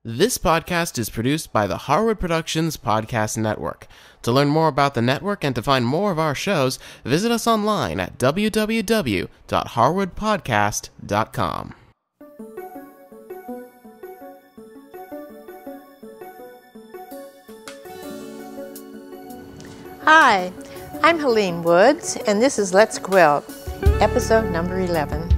This podcast is produced by the Harwood Productions Podcast Network. To learn more about the network and to find more of our shows, visit us online at www.harwoodpodcast.com. Hi, I'm Helene Woods, and this is Let's Quilt, episode number 11.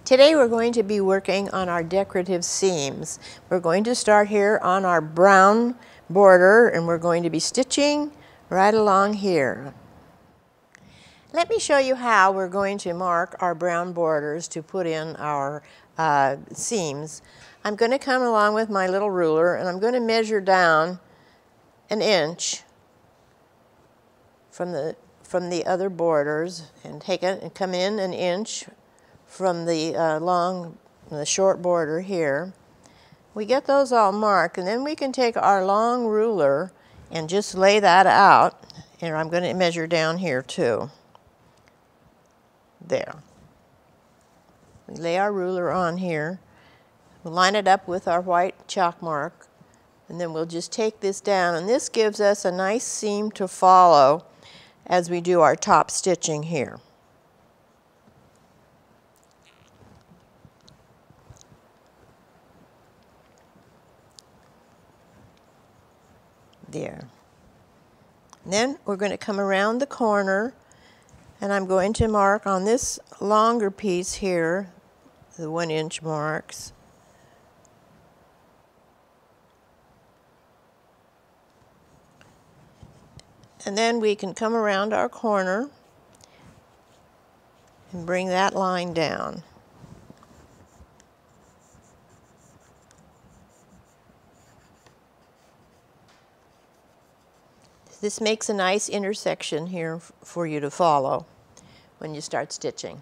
Today we're going to be working on our decorative seams. We're going to start here on our brown border, and we're going to be stitching right along here. Let me show you how we're going to mark our brown borders to put in our seams. I'm going to come along with my little ruler, and I'm going to measure down an inch from the other borders, and take it and come in an inch from the short border here. We get those all marked, and then we can take our long ruler and just lay that out. And I'm going to measure down here too. There. We lay our ruler on here. We'll line it up with our white chalk mark, and then we'll just take this down, and this gives us a nice seam to follow as we do our top stitching here. There. And then we're going to come around the corner, and I'm going to mark on this longer piece here, the 1-inch marks. And then we can come around our corner and bring that line down. This makes a nice intersection here for you to follow when you start stitching.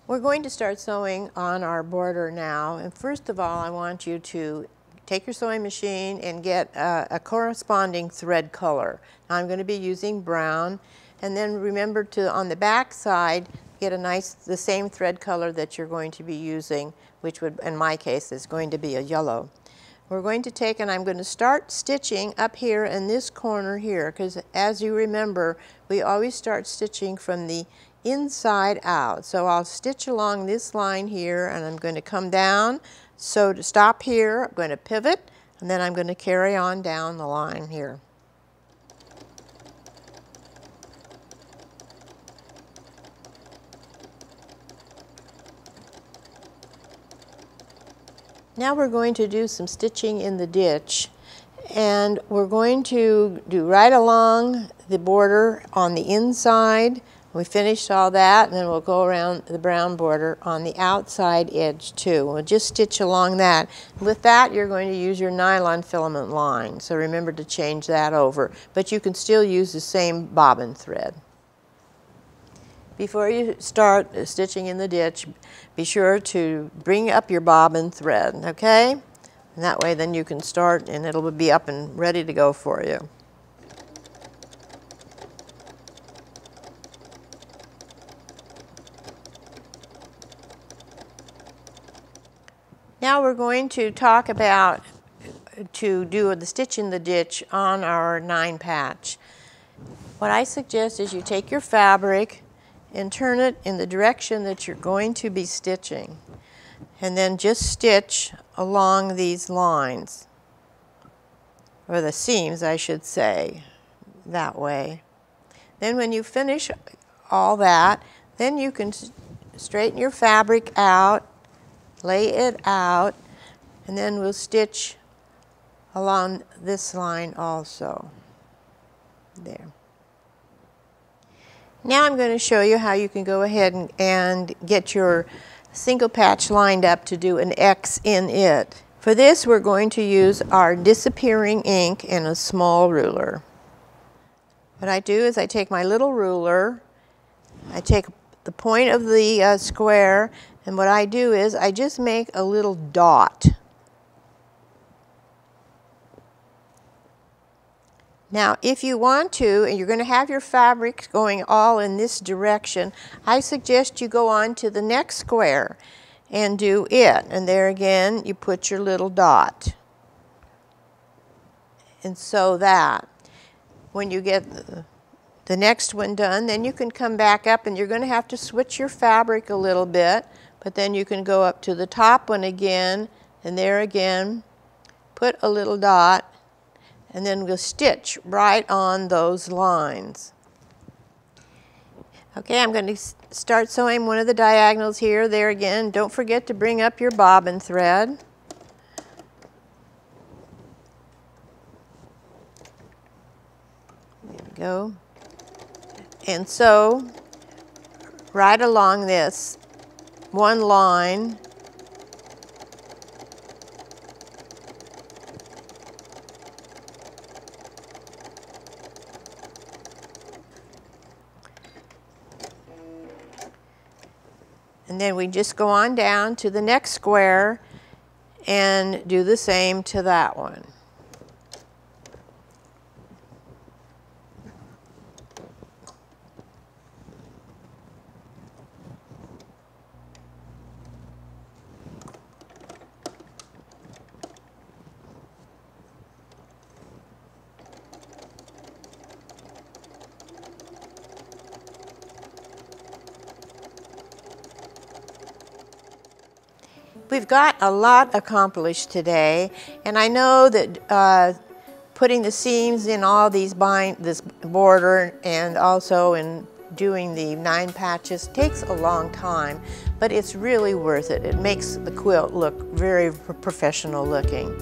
We're going to start sewing on our border now, and first of all I want you to take your sewing machine and get a corresponding thread color. Now I'm going to be using brown, and then remember to, on the back side, get the same thread color that you're going to be using, which would, in my case, is going to be a yellow. We're going to take, and I'm going to start stitching up here in this corner here, because as you remember, we always start stitching from the inside out. So I'll stitch along this line here, and I'm going to come down. So to stop here, I'm going to pivot, and then I'm going to carry on down the line here. Now we're going to do some stitching in the ditch, and we're going to do right along the border on the inside. We finished all that, and then we'll go around the brown border on the outside edge too. We'll just stitch along that. With that, you're going to use your nylon filament line, so remember to change that over. But you can still use the same bobbin thread. Before you start stitching in the ditch, be sure to bring up your bobbin thread, okay? And that way then you can start, and it'll be up and ready to go for you. Now we're going to talk about to do the stitch in the ditch on our 9 patch. What I suggest is you take your fabric and turn it in the direction that you're going to be stitching, and then just stitch along these lines, or the seams I should say, that way. Then when you finish all that, then you can straighten your fabric out, lay it out, and then we'll stitch along this line also. There. Now I'm going to show you how you can go ahead and get your single patch lined up to do an X in it. For this, we're going to use our disappearing ink and a small ruler. What I do is I take my little ruler, I take the point of the square, and what I do is I just make a little dot. Now, if you want to, and you're going to have your fabric going all in this direction, I suggest you go on to the next square and do it. And there again, you put your little dot. And sew that. When you get the next one done, then you can come back up, and you're going to have to switch your fabric a little bit, but then you can go up to the top one again, and there again, put a little dot, and then we'll stitch right on those lines. Okay, I'm going to start sewing one of the diagonals here. There again, don't forget to bring up your bobbin thread. There we go. And sew right along this one line. And then we just go on down to the next square and do the same to that one. We've got a lot accomplished today, and I know that putting the seams in all these this border and also in doing the 9 patches takes a long time, but it's really worth it. It makes the quilt look very professional looking.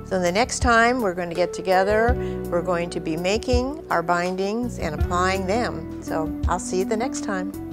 So the next time we're going to get together, we're going to be making our bindings and applying them. So I'll see you the next time.